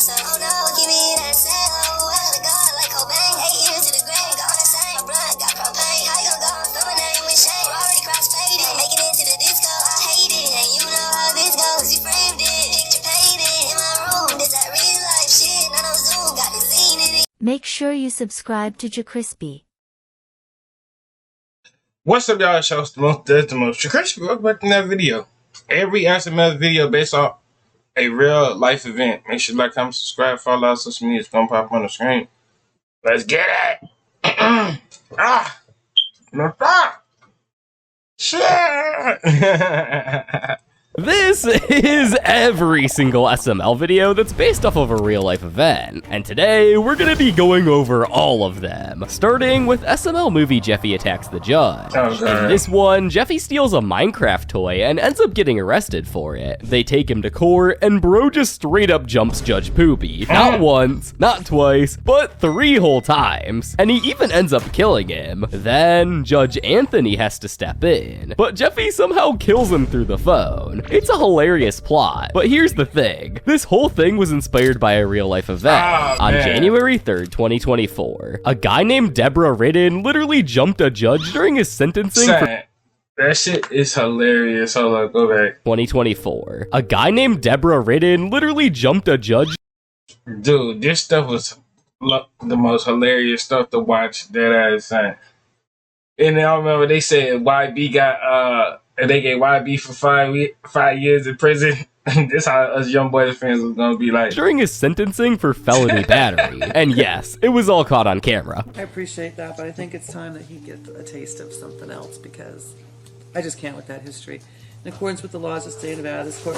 myself. Oh no, give me that cell. I gotta go like Cobain. 8 years to the grave, gone insane. My blood got propane. How you gon' go and throw my name with shame? Already cross-faded, making it to the disco. I hate it, and you know how this goes. You framed it, picture painted in my room. This that real life shit, none of Zoom, got the scene in it. Make sure you subscribe to JerCrispy. What's up, y'all? It's the most JerCrispy. Welcome back to another video. Every SML video based off a real life event. Make sure to like, comment, subscribe, follow our social media. It's gonna pop on the screen. Let's get it. No stop. Shit. This is every single SML video that's based off of a real-life event, and today we're gonna be going over all of them, starting with SML movie Jeffy Attacks the Judge. In this one, Jeffy steals a Minecraft toy and ends up getting arrested for it. They take him to court, and bro just straight up jumps Judge Poopy. Not once, not twice, but 3 whole times, and he even ends up killing him. Then, Judge Anthony has to step in, but Jeffy somehow kills him through the phone. It's a hilarious plot, but here's the thing. This whole thing was inspired by a real-life event. On January 3rd, 2024, a guy named Deborah Ridden literally jumped a judge during his sentencing for... That shit is hilarious. Hold on, go back. 2024. A guy named Deborah Ridden literally jumped a judge... Dude, this stuff was the most hilarious stuff to watch. That ass saying. And I remember they said YB got and they gave YB for 5 years in prison. This how us young boys fans was gonna be like during his sentencing for felony battery. And yes, it was all caught on camera. I appreciate that, but I think it's time that he get a taste of something else because I just can't with that history. In accordance with the laws of the state of Nevada, this court.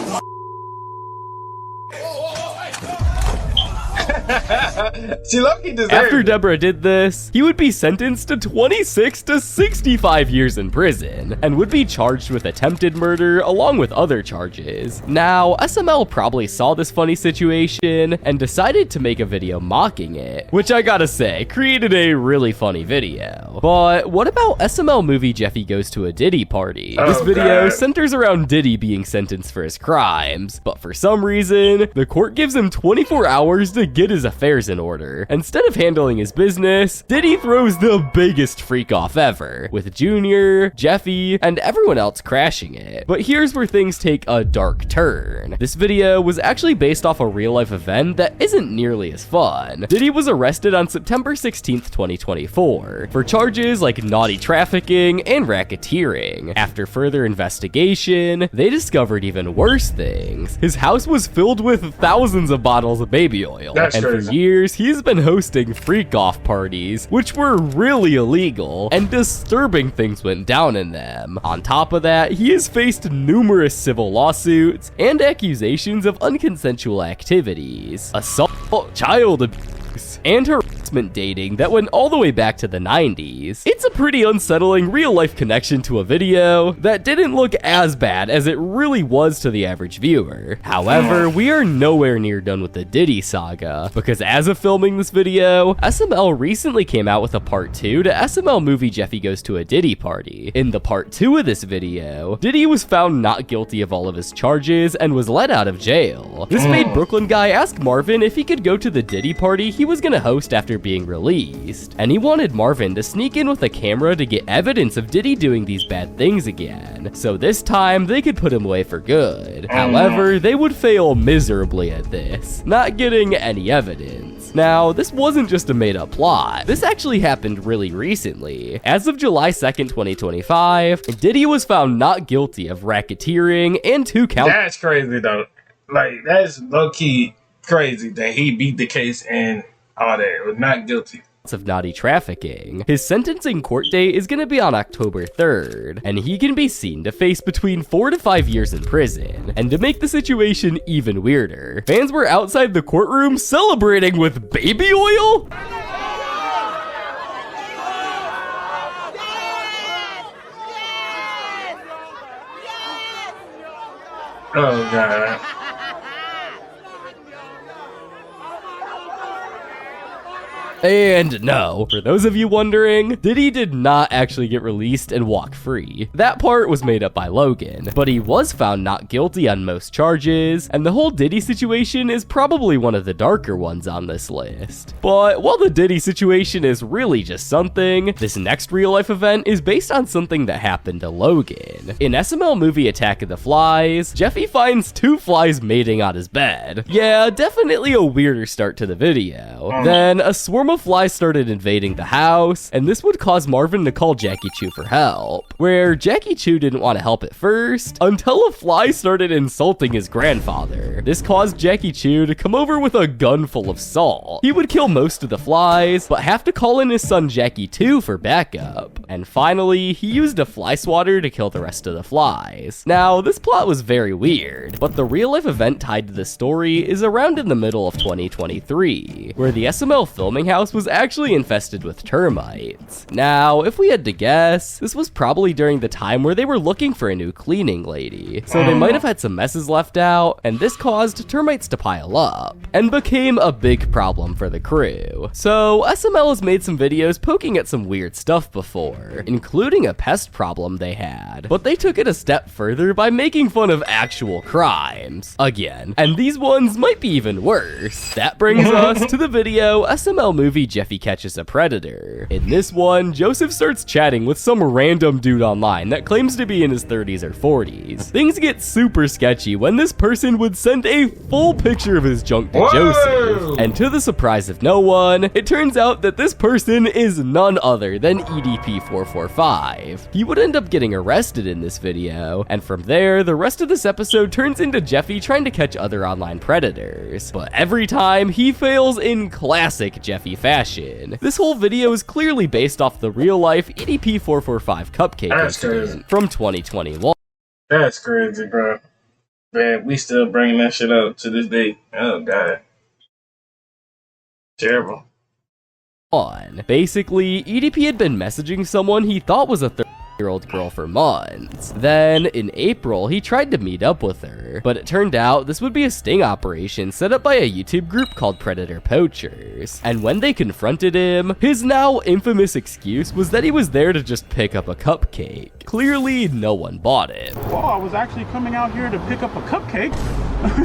After Deborah did this, he would be sentenced to 26 to 65 years in prison, and would be charged with attempted murder along with other charges. Now, SML probably saw this funny situation and decided to make a video mocking it, which I gotta say, created a really funny video. But what about SML movie Jeffy Goes to a Diddy Party? This video centers around Diddy being sentenced for his crimes, but for some reason, the court gives him 24 hours to get his affairs in order. Instead of handling his business, Diddy throws the biggest freak off ever, with Junior, Jeffy, and everyone else crashing it. But here's where things take a dark turn. This video was actually based off a real life event that isn't nearly as fun. Diddy was arrested on September 16th, 2024, for charges like naughty trafficking and racketeering. After further investigation, they discovered even worse things. His house was filled with thousands of bottles of baby oil. And for years, he's been hosting freak-off parties, which were really illegal, and disturbing things went down in them. On top of that, he has faced numerous civil lawsuits and accusations of unconsensual activities, assault, child abuse, and harassment dating that went all the way back to the 90s. It's a pretty unsettling real-life connection to a video that didn't look as bad as it really was to the average viewer. However, we are nowhere near done with the Diddy saga, because as of filming this video, SML recently came out with a part 2 to SML movie Jeffy Goes to a Diddy Party. In the part 2 of this video, Diddy was found not guilty of all of his charges and was let out of jail. This made Brooklyn guy ask Marvin if he could go to the Diddy party he was gonna host after being released, and he wanted Marvin to sneak in with a camera to get evidence of Diddy doing these bad things again, so this time they could put him away for good. However, they would fail miserably at this, not getting any evidence. Now, this wasn't just a made-up plot. This actually happened really recently. As of July 2nd, 2025, Diddy was found not guilty of racketeering and 2 counts. That's crazy though. Like, that's low-key crazy that he beat the case and all that. Was not guilty of naughty trafficking. His sentencing court date is gonna be on October 3rd, and he can be seen to face between 4 to 5 years in prison. And to make the situation even weirder, fans were outside the courtroom celebrating with baby oil? Oh god. And no, for those of you wondering, Diddy did not actually get released and walk free. That part was made up by Logan, but he was found not guilty on most charges, and the whole Diddy situation is probably one of the darker ones on this list. But while the Diddy situation is really just something, this next real-life event is based on something that happened to Logan. In SML movie Attack of the Flies, Jeffy finds 2 flies mating on his bed. Yeah, definitely a weirder start to the video. Then a swarm of flies started invading the house, and this would cause Marvin to call Jackie Chu for help, where Jackie Chu didn't want to help at first, until a fly started insulting his grandfather. This caused Jackie Chu to come over with a gun full of salt. He would kill most of the flies, but have to call in his son Jackie 2 for backup. And finally, he used a fly swatter to kill the rest of the flies. Now, this plot was very weird, but the real-life event tied to the story is around in the middle of 2023, where the SML filming house was actually infested with termites. Now, if we had to guess, this was probably during the time where they were looking for a new cleaning lady, so they might have had some messes left out, and this caused termites to pile up, and became a big problem for the crew. So, SML has made some videos poking at some weird stuff before, including a pest problem they had, but they took it a step further by making fun of actual crimes. Again, and these ones might be even worse. That brings us to the video SML movie Jeffy Catches a Predator. In this one, Joseph starts chatting with some random dude online that claims to be in his 30s or 40s. Things get super sketchy when this person would send a full picture of his junk to Joseph. And to the surprise of no one, it turns out that this person is none other than EDP445. He would end up getting arrested in this video, and from there, the rest of this episode turns into Jeffy trying to catch other online predators. But every time, he fails in classic Jeffy fashion. This whole video is clearly based off the real-life EDP445 cupcake incident from 2021. That's crazy, bro. Man, we still bringing that shit up to this day. Oh, God. Terrible. Basically, EDP had been messaging someone he thought was a 30-year-old girl for months. Then, in April, he tried to meet up with her, but it turned out this would be a sting operation set up by a YouTube group called Predator Poachers. And when they confronted him, his now infamous excuse was that he was there to just pick up a cupcake. Clearly, no one bought it. Well, I was actually coming out here to pick up a cupcake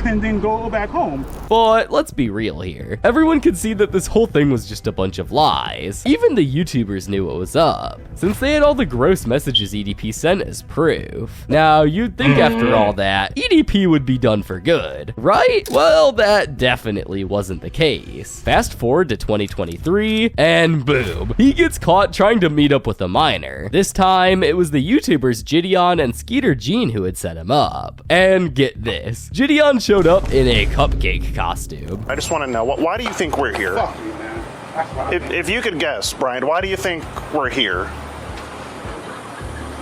and then go back home. But let's be real here. Everyone could see that this whole thing was just a bunch of lies. Even the YouTubers knew what was up, since they had all the gross messages EDP sent as proof. Now, you'd think after all that, EDP would be done for good, right? Well, that definitely wasn't the case. Fast forward to 2023, and boom, he gets caught trying to meet up with a minor. This time, it was the YouTubers Gideon and Skeeter Jean who had set him up. And get this, Gideon showed up in a cupcake costume. I just want to know, why do you think we're here? Fuck you, man. If you could guess, Brian, why do you think we're here?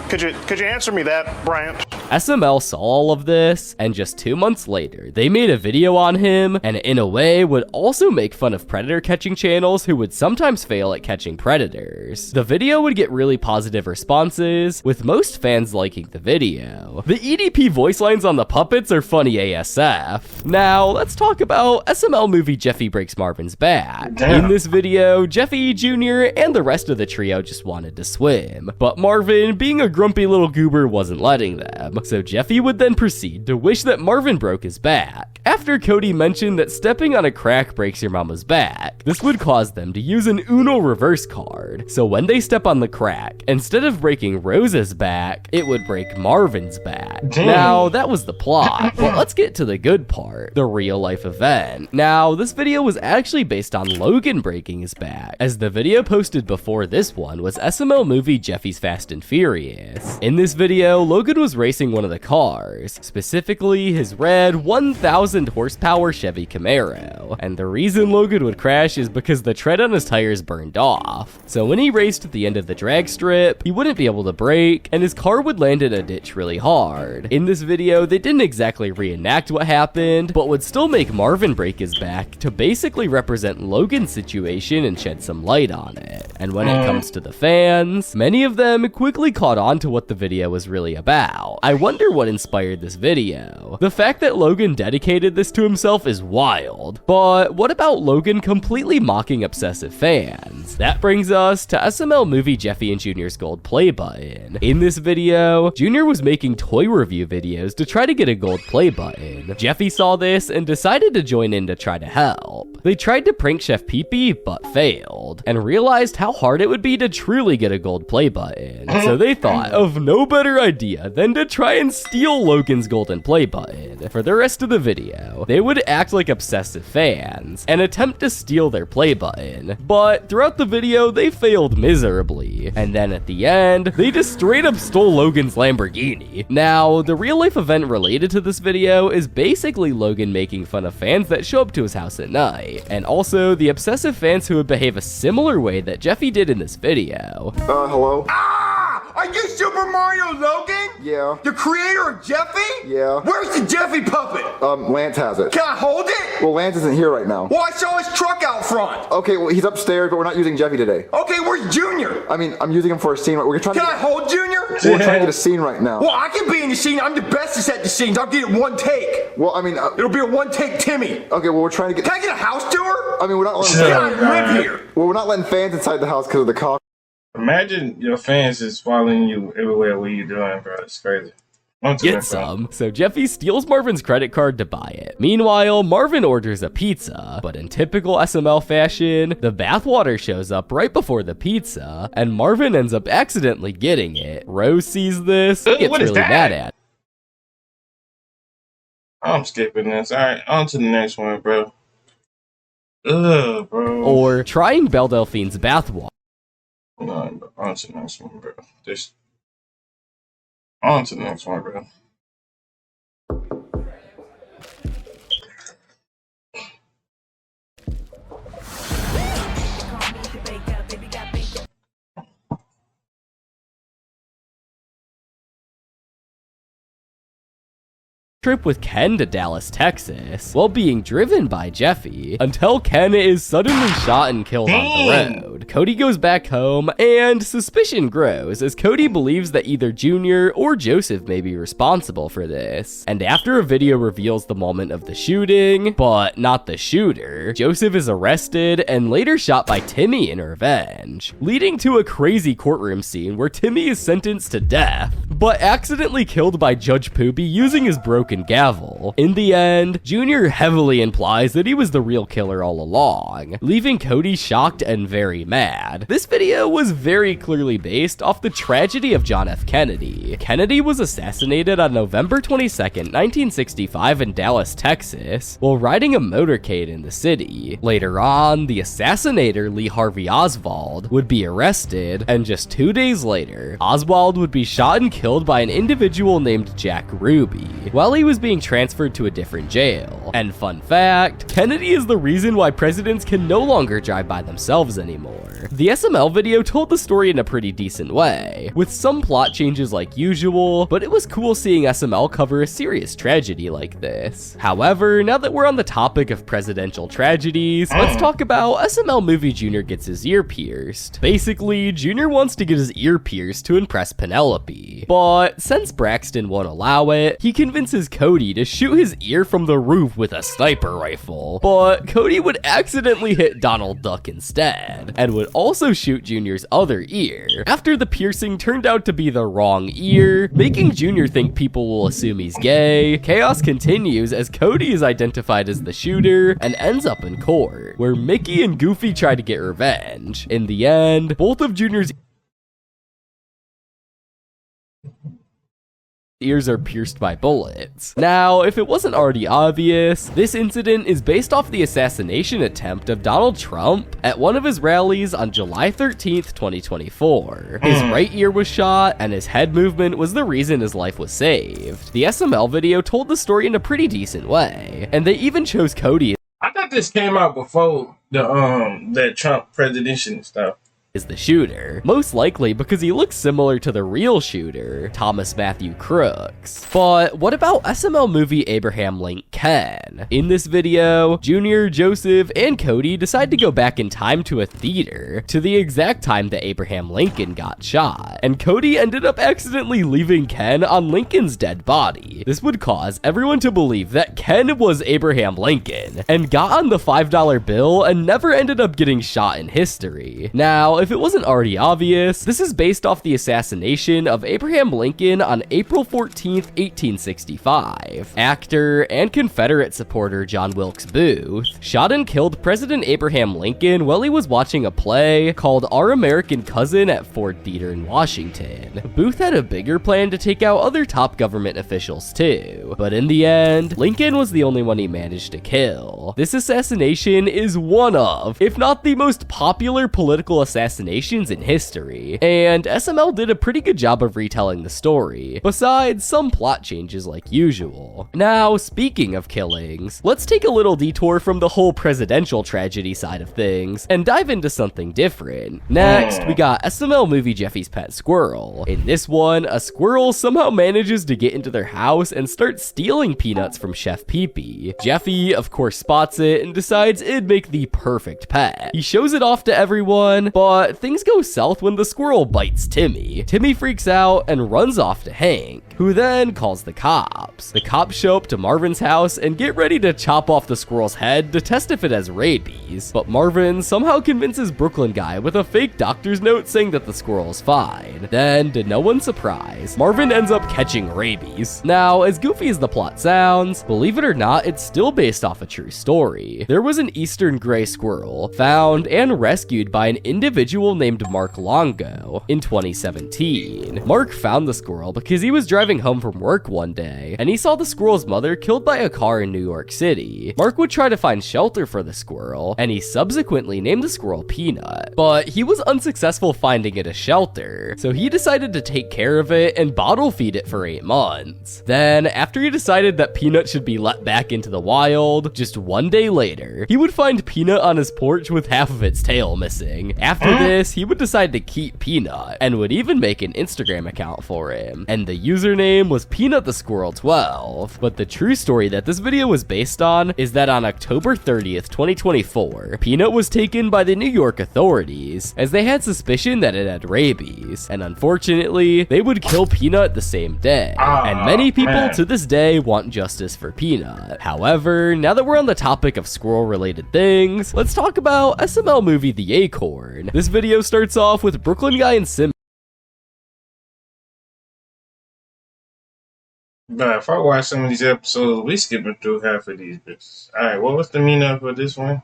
Could you answer me that, Bryant? SML saw all of this, and just 2 months later, they made a video on him, and in a way would also make fun of predator catching channels who would sometimes fail at catching predators. The video would get really positive responses, with most fans liking the video. The EDP voice lines on the puppets are funny ASF. Now, let's talk about SML movie Jeffy Breaks Marvin's Back. In this video, Jeffy, Jr., and the rest of the trio just wanted to swim, but Marvin, being a grumpy little goober, wasn't letting them. So Jeffy would then proceed to wish that Marvin broke his back. After Cody mentioned that stepping on a crack breaks your mama's back, this would cause them to use an Uno reverse card. So when they step on the crack, instead of breaking Rose's back, it would break Marvin's back. Now, that was the plot, but let's get to the good part, the real life event. Now, this video was actually based on Logan breaking his back, as the video posted before this one was SML movie Jeffy's Fast and Furious. In this video, Logan was racing one of the cars, specifically his red 1,000 horsepower Chevy Camaro. And the reason Logan would crash is because the tread on his tires burned off. So when he raced at the end of the drag strip, he wouldn't be able to brake, and his car would land in a ditch really hard. In this video, they didn't exactly reenact what happened, but would still make Marvin break his back to basically represent Logan's situation and shed some light on it. And when it comes to the fans, many of them quickly caught on to what the video was really about. I I wonder what inspired this video. The fact that Logan dedicated this to himself is wild, but what about Logan completely mocking obsessive fans? That brings us to SML movie Jeffy and Junior's gold play button. In this video, Junior was making toy review videos to try to get a gold play button. Jeffy saw this and decided to join in to try to help. They tried to prank Chef Pee-Pee, but failed, and realized how hard it would be to truly get a gold play button. So they thought of no better idea than to try and steal Logan's golden play button. For the rest of the video, they would act like obsessive fans and attempt to steal their play button, but throughout the video, they failed miserably. And then at the end, they just straight up stole Logan's Lamborghini. Now, the real life event related to this video is basically Logan making fun of fans that show up to his house at night, and also the obsessive fans who would behave a similar way that Jeffy did in this video. Hello? Are you Super Mario Logan? Yeah. The creator of Jeffy? Yeah. Where's the Jeffy puppet? Lance has it. Can I hold it? Well, Lance isn't here right now. Well, I saw his truck out front. Okay, well, he's upstairs, but we're not using Jeffy today. Okay, where's Junior? I mean, I'm using him for a scene. We're trying Can to I hold Junior? We're trying to get a scene right now. Well, I can be in the scene. I'm the bestest at the scenes. I'll get it one take. Well, I mean... It'll be a one-take Timmy. Okay, well, we're trying to get... Can I get a house tour? I mean, we're not letting... Can I live here? Well, we're not letting fans inside the house because of the cost. Imagine your fans is following you everywhere what you doing, bro. It's crazy. Get some. So Jeffy steals Marvin's credit card to buy it. Meanwhile, Marvin orders a pizza, but in typical SML fashion, the bathwater shows up right before the pizza, and Marvin ends up accidentally getting it. Rose sees this, gets really mad at it. I'm skipping this. Alright, on to the next one, bro. Ugh, bro. Or trying Belle Delphine's bathwater. No, on to the next one, bro. Just on to the next one, bro. Trip with Ken to Dallas, Texas, while being driven by Jeffy, until Ken is suddenly shot and killed on the road. Cody goes back home, and suspicion grows as Cody believes that either Junior or Joseph may be responsible for this. And after a video reveals the moment of the shooting, but not the shooter, Joseph is arrested and later shot by Timmy in revenge, leading to a crazy courtroom scene where Timmy is sentenced to death, but accidentally killed by Judge Poopy using his broken gavel. In the end, Junior heavily implies that he was the real killer all along, leaving Cody shocked and very mad. This video was very clearly based off the tragedy of John F. Kennedy. Kennedy was assassinated on November 22nd, 1965 in Dallas, Texas, while riding a motorcade in the city. Later on, the assassinator, Lee Harvey Oswald, would be arrested, and just 2 days later, Oswald would be shot and killed by an individual named Jack Ruby, while he was being transferred to a different jail. And fun fact, Kennedy is the reason why presidents can no longer drive by themselves anymore. The SML video told the story in a pretty decent way, with some plot changes like usual, but it was cool seeing SML cover a serious tragedy like this. However, now that we're on the topic of presidential tragedies, let's talk about SML movie Junior gets his ear pierced. Basically, Junior wants to get his ear pierced to impress Penelope, but since Braxton won't allow it, he convinces Cody to shoot his ear from the roof with a sniper rifle, but Cody would accidentally hit Donald Duck instead, and would also shoot Junior's other ear, after the piercing turned out to be the wrong ear, making Junior think people will assume he's gay. Chaos continues as Cody is identified as the shooter, and ends up in court, where Mickey and Goofy try to get revenge. In the end, both of Junior's ears are pierced by bullets. Now, if it wasn't already obvious, this incident is based off the assassination attempt of Donald Trump at one of his rallies on July 13th, 2024. His right ear was shot, and his head movement was the reason his life was saved. The SML video told the story in a pretty decent way, and they even chose Cody. I thought this came out before the Trump presidential stuff. is the shooter, most likely because he looks similar to the real shooter, Thomas Matthew Crooks. But what about SML movie Abraham Lincoln? In this video, Junior, Joseph, and Cody decide to go back in time to a theater, to the exact time that Abraham Lincoln got shot, and Cody ended up accidentally leaving Ken on Lincoln's dead body. This would cause everyone to believe that Ken was Abraham Lincoln, and got on the $5 bill and never ended up getting shot in history. Now, if it wasn't already obvious, this is based off the assassination of Abraham Lincoln on April 14th, 1865. Actor and Confederate supporter John Wilkes Booth shot and killed President Abraham Lincoln while he was watching a play called Our American Cousin at Ford Theater in Washington. Booth had a bigger plan to take out other top government officials too, but in the end, Lincoln was the only one he managed to kill. This assassination is one of, if not the most popular political assassinations in history, and SML did a pretty good job of retelling the story, besides some plot changes like usual. Now, speaking of killings, let's take a little detour from the whole presidential tragedy side of things, and dive into something different. Next, we got SML movie Jeffy's Pet Squirrel. In this one, a squirrel somehow manages to get into their house and start stealing peanuts from Chef Pee-Pee. Jeffy, of course, spots it and decides it'd make the perfect pet. He shows it off to everyone, but things go south when the squirrel bites Timmy. Timmy freaks out and runs off to Hank, who then calls the cops. The cops show up to Marvin's house and get ready to chop off the squirrel's head to test if it has rabies, but Marvin somehow convinces Brooklyn guy with a fake doctor's note saying that the squirrel is fine. Then, to no one's surprise, Marvin ends up catching rabies. Now, as goofy as the plot sounds, believe it or not, it's still based off a true story. There was an eastern gray squirrel found and rescued by an individual named Mark Longo in 2017. Mark found the squirrel because he was driving home from work one day, and he saw the squirrel's mother killed by a car in New York City. Mark would try to find shelter for the squirrel, and he subsequently named the squirrel Peanut, but he was unsuccessful finding it a shelter, so he decided to take care of it and bottle feed it for 8 months. Then, after he decided that Peanut should be let back into the wild, just one day later, he would find Peanut on his porch with half of its tail missing. After this, he would decide to keep Peanut, and would even make an Instagram account for him, and the username was Peanut the Squirrel 12. But the true story that this video was based on is that on October 30th, 2024, Peanut was taken by the New York authorities, as they had suspicion that it had rabies, and unfortunately, they would kill Peanut the same day, and many people to this day want justice for Peanut. However, now that we're on the topic of squirrel-related things, let's talk about SML movie The Acorn. This video starts off with Brooklyn guy and Sim. But if I watch some of these episodes, we skipping through half of these bitches. Alright, what was the meaning for this one?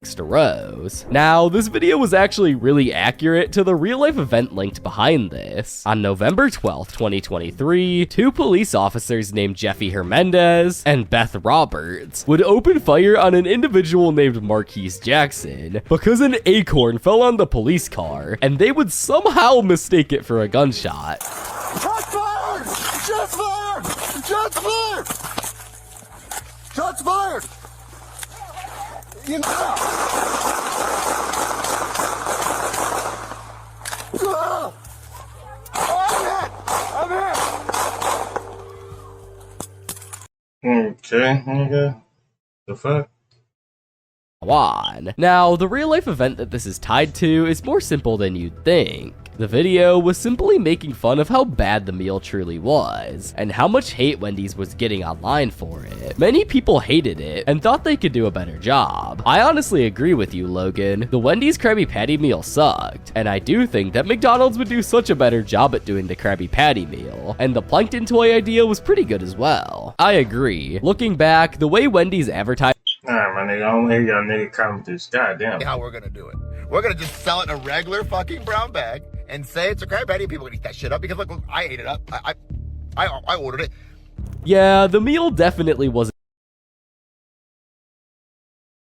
To Rose. Now, this video was actually really accurate to the real-life event linked behind this. On November 12th, 2023, 2 police officers named Jeffy Hernandez and Beth Roberts would open fire on an individual named Marquise Jackson because an acorn fell on the police car, and they would somehow mistake it for a gunshot. Shots fired! Shots fired! Shots fired! Shots fired! You know. I'm hit! Okay, nigga. The fuck? On. Now, the real-life event that this is tied to is more simple than you'd think. The video was simply making fun of how bad the meal truly was, and how much hate Wendy's was getting online for it. Many people hated it, and thought they could do a better job. I honestly agree with you, Logan. The Wendy's Krabby Patty meal sucked, and I do think that McDonald's would do such a better job at doing the Krabby Patty meal, and the Plankton toy idea was pretty good as well. I agree. Looking back, the way Wendy's advertised— Alright, my nigga, I don't hear y'all nigga comment this. Goddamn. How we're gonna do it. We're gonna just sell it in a regular fucking brown bag and say it's a Krabby Patty. People are gonna eat that shit up because look, I ate it up. I ordered it. yeah, the meal definitely wasn't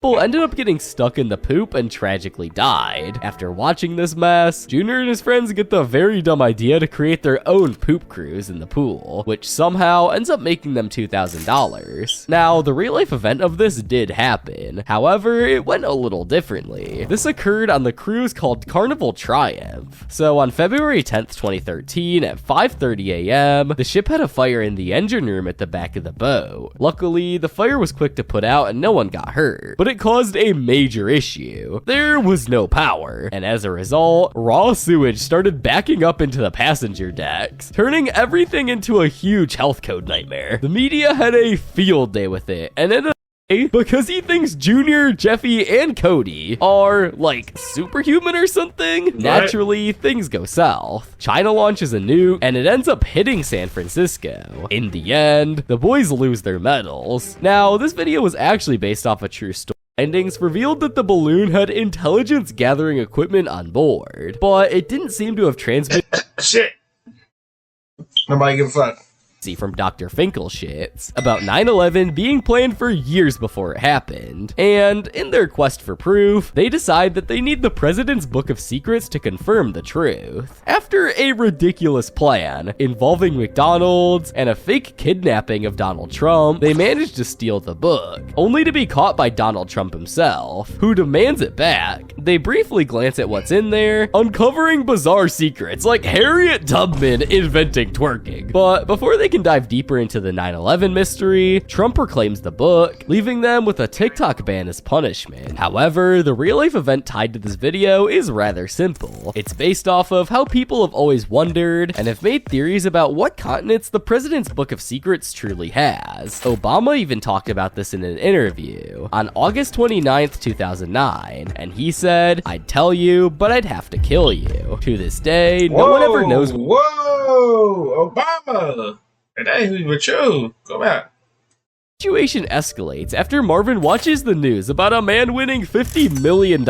ended up getting stuck in the poop and tragically died. After watching this mess, Junior and his friends get the very dumb idea to create their own poop cruise in the pool, which somehow ends up making them $2,000. Now, the real-life event of this did happen. However, it went a little differently. This occurred on the cruise called Carnival Triumph. So on February 10th, 2013 at 5:30 a.m., the ship had a fire in the engine room at the back of the boat. Luckily, the fire was quick to put out and no one got hurt, but it caused a major issue. There was no power, and as a result, raw sewage started backing up into the passenger decks, turning everything into a huge health code nightmare. The media had a field day with it, and ended because he thinks Junior, Jeffy, and Cody are, like, superhuman or something. Naturally, things go south. China launches a nuke, and it ends up hitting San Francisco. In the end, the boys lose their medals. Now, this video was actually based off a true story. Findings revealed that the balloon had intelligence gathering equipment on board, but it didn't seem to have transmitted Shit. Nobody give a fuck. from Dr. Finkelshitz about 9/11 being planned for years before it happened. And in their quest for proof, they decide that they need the president's book of secrets to confirm the truth. After a ridiculous plan involving McDonald's and a fake kidnapping of Donald Trump, they manage to steal the book, only to be caught by Donald Trump himself, who demands it back. They briefly glance at what's in there, uncovering bizarre secrets like Harriet Tubman inventing twerking. But before they can dive deeper into the 9/11 mystery, Trump proclaims the book, leaving them with a TikTok ban as punishment. However, the real-life event tied to this video is rather simple. It's based off of how people have always wondered and have made theories about what continents the president's book of secrets truly has. Obama even talked about this in an interview on August 29th, 2009, and he said, "I'd tell you, but I'd have to kill you." To this day, no one ever knows. Whoa, Obama. That ain't with you. Go back. The situation escalates after Marvin watches the news about a man winning $50 million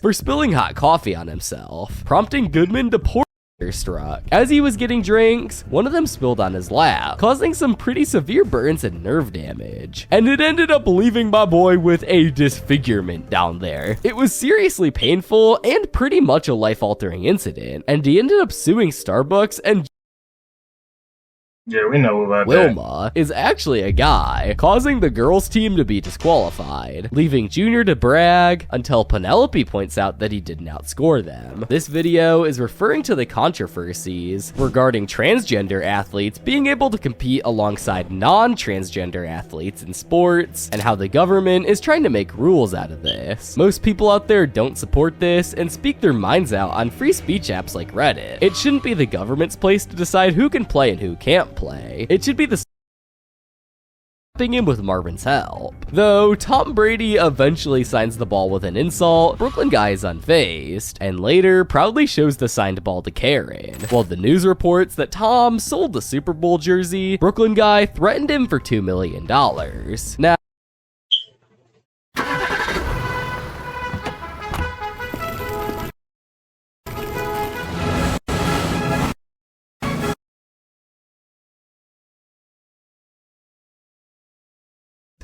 for spilling hot coffee on himself, prompting Goodman to pour struck. As he was getting drinks, one of them spilled on his lap, causing some pretty severe burns and nerve damage. And it ended up leaving my boy with a disfigurement down there. It was seriously painful and pretty much a life-altering incident, and he ended up suing Starbucks and Yeah, we know about Wilma is actually a guy, causing the girls' team to be disqualified, leaving Junior to brag until Penelope points out that he didn't outscore them. This video is referring to the controversies regarding transgender athletes being able to compete alongside non-transgender athletes in sports, and how the government is trying to make rules out of this. Most people out there don't support this and speak their minds out on free speech apps like Reddit. It shouldn't be the government's place to decide who can play and who can't play. It should be the stepping in with Marvin's help. Though Tom Brady eventually signs the ball with an insult, Brooklyn guy is unfazed, and later proudly shows the signed ball to Karen. While the news reports that Tom sold the Super Bowl jersey, Brooklyn guy threatened him for $2 million. Now,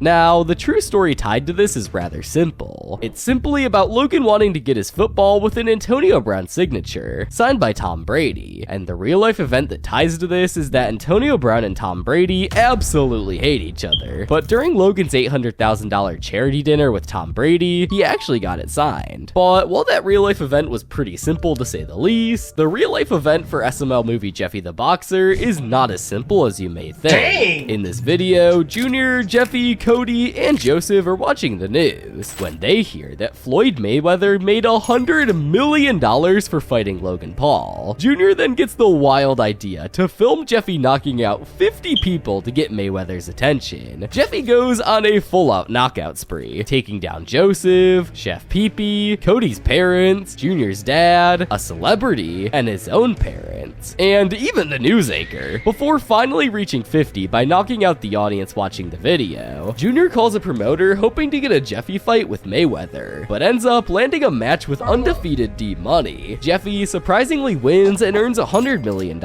Now, the true story tied to this is rather simple. It's simply about Logan wanting to get his football with an Antonio Brown signature, signed by Tom Brady. And the real-life event that ties to this is that Antonio Brown and Tom Brady absolutely hate each other. But during Logan's $800,000 charity dinner with Tom Brady, he actually got it signed. But while that real-life event was pretty simple to say the least, the real-life event for SML movie Jeffy the Boxer is not as simple as you may think. Dang. In this video, Junior, Jeffy, Cody, and Joseph are watching the news when they hear that Floyd Mayweather made $100 million for fighting Logan Paul. Junior then gets the wild idea to film Jeffy knocking out 50 people to get Mayweather's attention. Jeffy goes on a full-out knockout spree, taking down Joseph, Chef Pee-Pee, Cody's parents, Junior's dad, a celebrity, and his own parents, and even the news anchor, before finally reaching 50 by knocking out the audience watching the video. Junior calls a promoter hoping to get a Jeffy fight with Mayweather, but ends up landing a match with undefeated D-Money. Jeffy surprisingly wins and earns $100 million,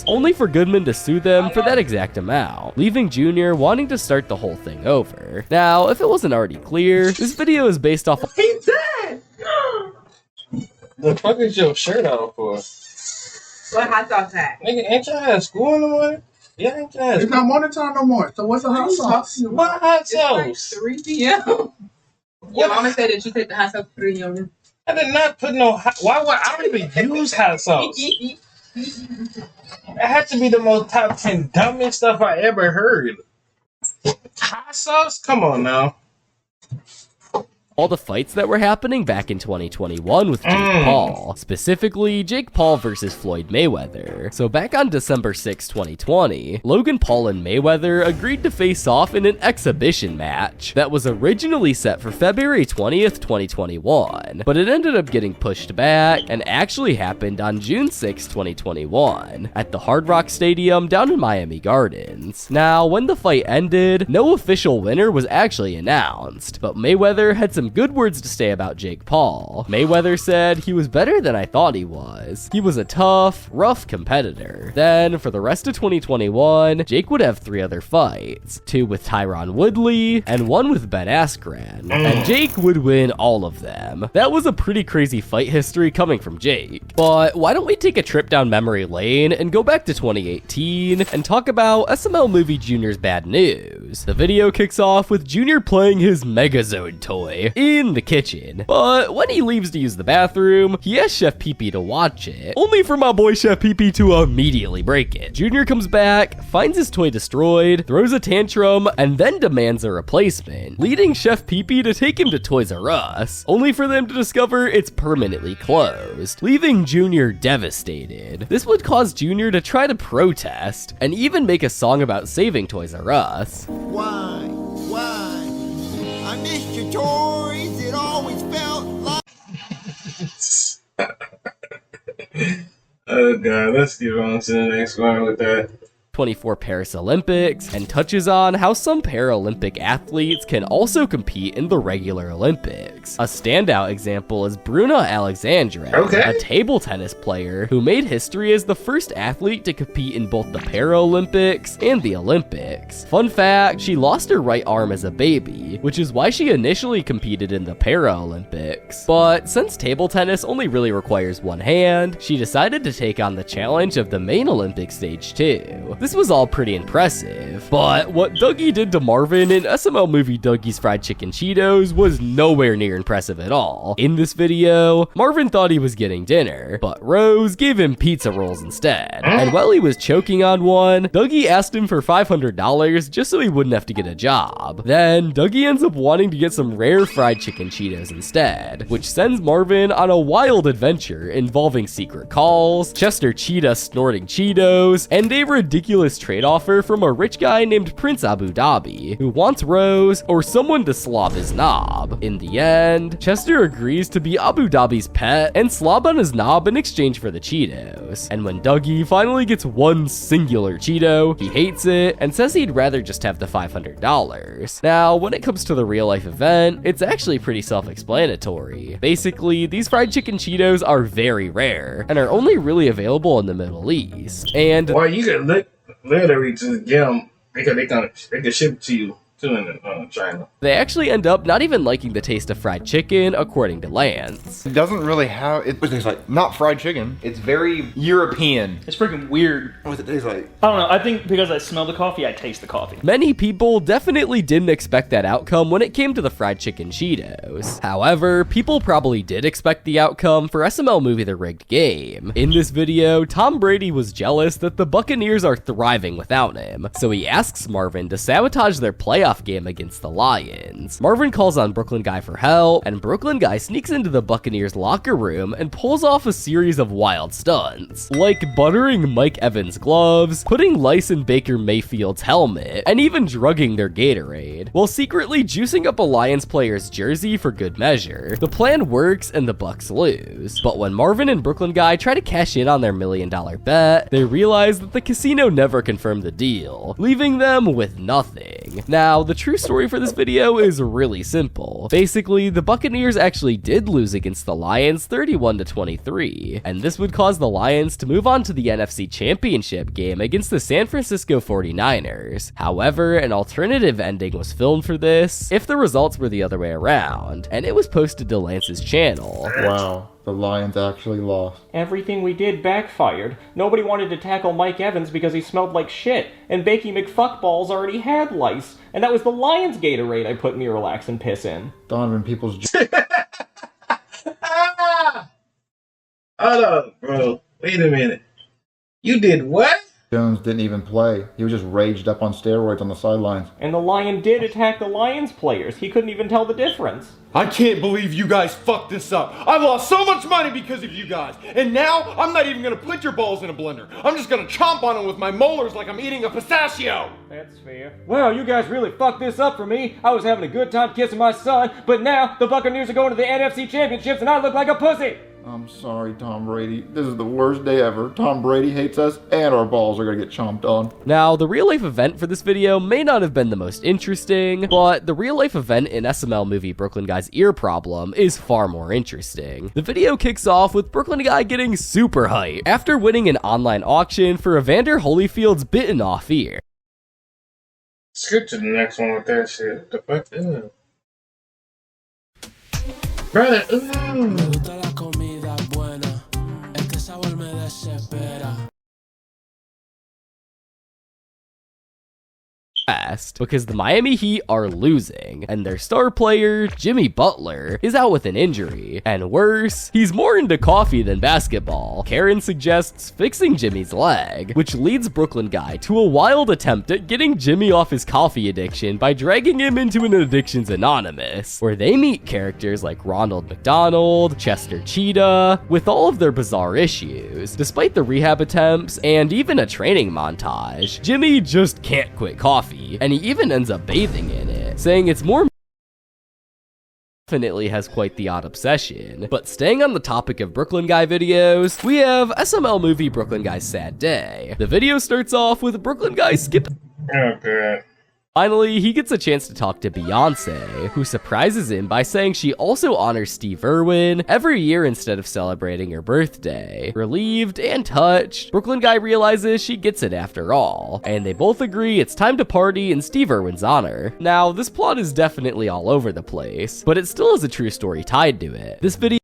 only for Goodman to sue them for that exact amount, leaving Junior wanting to start the whole thing over. Now, if it wasn't already clear, this video is based off of— He's dead! The fuck is your shirt out for? What hot sauce at? Nigga, ain't y'all at school in the morning? Yeah, ain't y'all at It's school? not morning time no more. So what's the hot sauce? What hot It's like sauce? 3 p.m. Your mama said that you take the hot sauce put it in your room. I did not put no hot. Why would I don't even use hot sauce? It had to be the most top 10 dumbest stuff I ever heard. Hot sauce? Come on now. all the fights that were happening back in 2021 with Jake Paul, specifically Jake Paul versus Floyd Mayweather. So back on December 6, 2020, Logan Paul and Mayweather agreed to face off in an exhibition match that was originally set for February 20th, 2021, but it ended up getting pushed back and actually happened on June 6, 2021 at the Hard Rock Stadium down in Miami Gardens. Now, when the fight ended, no official winner was actually announced, but Mayweather had some good words to say about Jake Paul. Mayweather said, "He was better than I thought he was. He was a tough, rough competitor." Then, for the rest of 2021, Jake would have 3 other fights, 2 with Tyron Woodley, and 1 with Ben Askren, and Jake would win all of them. That was a pretty crazy fight history coming from Jake. But why don't we take a trip down memory lane and go back to 2018 and talk about SML Movie Junior's bad news. The video kicks off with Junior playing his Megazone toy in the kitchen, but when he leaves to use the bathroom, he asks Chef Pee-Pee to watch it, only for my boy Chef Pee-Pee to immediately break it. Junior comes back, finds his toy destroyed, throws a tantrum, and then demands a replacement, leading Chef Pee-Pee to take him to Toys R Us, only for them to discover it's permanently closed, leaving Junior devastated. This would cause Junior to try to protest, and even make a song about saving Toys R Us. Why? I missed your toys, it always felt like... Oh god, let's get on to the next one with that. 24 Paris Olympics, and touches on how some Paralympic athletes can also compete in the regular Olympics. A standout example is Bruna Alexandra, a table tennis player who made history as the first athlete to compete in both the Paralympics and the Olympics. Fun fact, she lost her right arm as a baby, which is why she initially competed in the Paralympics. But since table tennis only really requires one hand, she decided to take on the challenge of the main Olympic stage too. This was all pretty impressive, but what Dougie did to Marvin in SML movie Dougie's Fried Chicken Cheetos was nowhere near impressive at all. In this video, Marvin thought he was getting dinner, but Rose gave him pizza rolls instead. And while he was choking on one, Dougie asked him for $500 just so he wouldn't have to get a job. Then, Dougie ends up wanting to get some rare fried chicken Cheetos instead, which sends Marvin on a wild adventure involving secret calls, Chester Cheetah snorting Cheetos, and a ridiculous trade offer from a rich guy named Prince Abu Dhabi, who wants Rose or someone to slob his knob. In the end, Chester agrees to be Abu Dhabi's pet and slob on his knob in exchange for the Cheetos. And when Dougie finally gets one singular Cheeto, he hates it and says he'd rather just have the $500. Now, when it comes to the real life event, it's actually pretty self-explanatory. Basically, these fried chicken Cheetos are very rare and are only really available in the Middle East. And well, you can literally just get them because they can ship to you too in China. They actually end up not even liking the taste of fried chicken, according to Lance. It doesn't really have it. It's like not fried chicken. It's very European. It's freaking weird. What's it taste like? I don't know. I think because I smell the coffee, I taste the coffee. Many people definitely didn't expect that outcome when it came to the fried chicken Cheetos. However, people probably did expect the outcome for SML movie The Rigged Game. In this video, Tom Brady was jealous that the Buccaneers are thriving without him, so he asks Marvin to sabotage their playoff game against the Lions. Marvin calls on Brooklyn Guy for help, and Brooklyn Guy sneaks into the Buccaneers locker room and pulls off a series of wild stunts, like buttering Mike Evans' gloves, putting lice in Baker Mayfield's helmet, and even drugging their Gatorade, while secretly juicing up a Lions player's jersey for good measure. The plan works and the Bucks lose, but when Marvin and Brooklyn Guy try to cash in on their $1 million bet, they realize that the casino never confirmed the deal, leaving them with nothing. Now, Now, the true story for this video is really simple. Basically, the Buccaneers actually did lose against the Lions 31-23, and this would cause the Lions to move on to the NFC Championship game against the San Francisco 49ers. However, an alternative ending was filmed for this if the results were the other way around, and it was posted to Lance's channel. Wow, the Lions actually lost. Everything we did backfired. Nobody wanted to tackle Mike Evans because he smelled like shit, and Bakey McFuckballs already had lice, and that was the Lions Gatorade I put Miralax and piss in. Donovan Peoples... Hold on, bro. Wait a minute. You did what? Jones didn't even play. He was just raged up on steroids on the sidelines. And the Lion did attack the Lions players. He couldn't even tell the difference. I can't believe you guys fucked this up. I lost so much money because of you guys. And now, I'm not even gonna put your balls in a blender. I'm just gonna chomp on them with my molars like I'm eating a pistachio. That's fair. Well, you guys really fucked this up for me. I was having a good time kissing my son, but now the Buccaneers are going to the NFC Championships and I look like a pussy. I'm sorry, Tom Brady. This is the worst day ever. Tom Brady hates us, and our balls are gonna get chomped on. Now, the real-life event for this video may not have been the most interesting, but the real-life event in SML movie Brooklyn Guy's ear problem is far more interesting. The video kicks off with Brooklyn Guy getting super hyped after winning an online auction for Evander Holyfield's bitten off ear. Skip to the next one with that shit. What the fuck? Ew. Brother, because the Miami Heat are losing, and their star player, Jimmy Butler, is out with an injury. And worse, he's more into coffee than basketball. Karen suggests fixing Jimmy's leg, which leads Brooklyn Guy to a wild attempt at getting Jimmy off his coffee addiction by dragging him into an Addictions Anonymous, where they meet characters like Ronald McDonald, Chester Cheetah, with all of their bizarre issues. Despite the rehab attempts and even a training montage, Jimmy just can't quit coffee, and he even ends up bathing in it, saying it's more definitely has quite the odd obsession. But staying on the topic of Brooklyn Guy videos, we have SML movie Brooklyn Guy's Sad Day. The video starts off with Brooklyn Guy skipped. Okay. Finally, he gets a chance to talk to Beyonce, who surprises him by saying she also honors Steve Irwin every year instead of celebrating her birthday. Relieved and touched, Brooklyn Guy realizes she gets it after all, and they both agree it's time to party in Steve Irwin's honor. Now, this plot is definitely all over the place, but it still has a true story tied to it. This video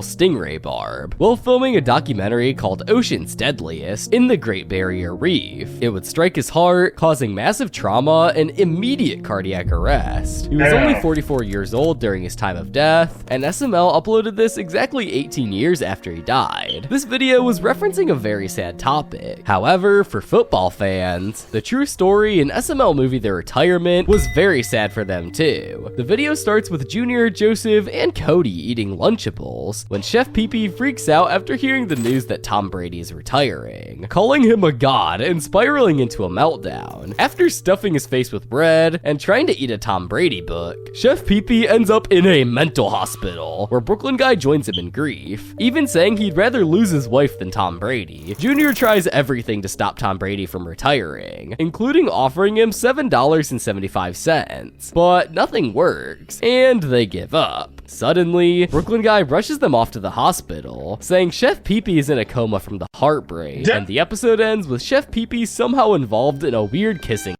Stingray Barb while filming a documentary called Ocean's Deadliest in the Great Barrier Reef. It would strike his heart, causing massive trauma and immediate cardiac arrest. He was only 44 years old during his time of death, and SML uploaded this exactly 18 years after he died. This video was referencing a very sad topic. However, for football fans, the true story in SML movie The Retirement was very sad for them too. The video starts with Junior, Joseph, and Cody eating Lunchables when Chef Pee-Pee freaks out after hearing the news that Tom Brady is retiring, calling him a god and spiraling into a meltdown. After stuffing his face with bread and trying to eat a Tom Brady book, Chef Pee-Pee ends up in a mental hospital, where Brooklyn Guy joins him in grief, even saying he'd rather lose his wife than Tom Brady. Junior tries everything to stop Tom Brady from retiring, including offering him $7.75, but nothing works, and they give up. Suddenly, Brooklyn Guy rushes them off to the hospital, saying Chef Pee-Pee is in a coma from the heartbreak, and the episode ends with Chef Pee-Pee somehow involved in a weird kissing.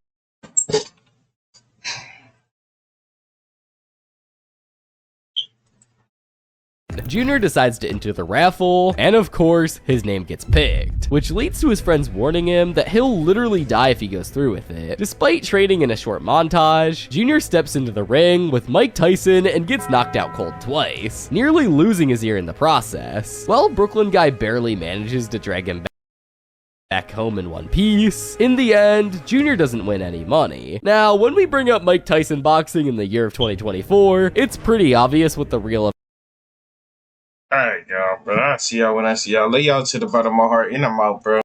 Junior decides to enter the raffle, and of course, his name gets picked, which leads to his friends warning him that he'll literally die if he goes through with it. Despite training in a short montage, Junior steps into the ring with Mike Tyson and gets knocked out cold twice, nearly losing his ear in the process. While Brooklyn Guy barely manages to drag him back home in one piece, in the end, Junior doesn't win any money. Now, when we bring up Mike Tyson boxing in the year of 2024, it's pretty obvious what the real Alright, y'all, but I see y'all when I see y'all. Lay y'all to the bottom of my heart, and I'm out, bro.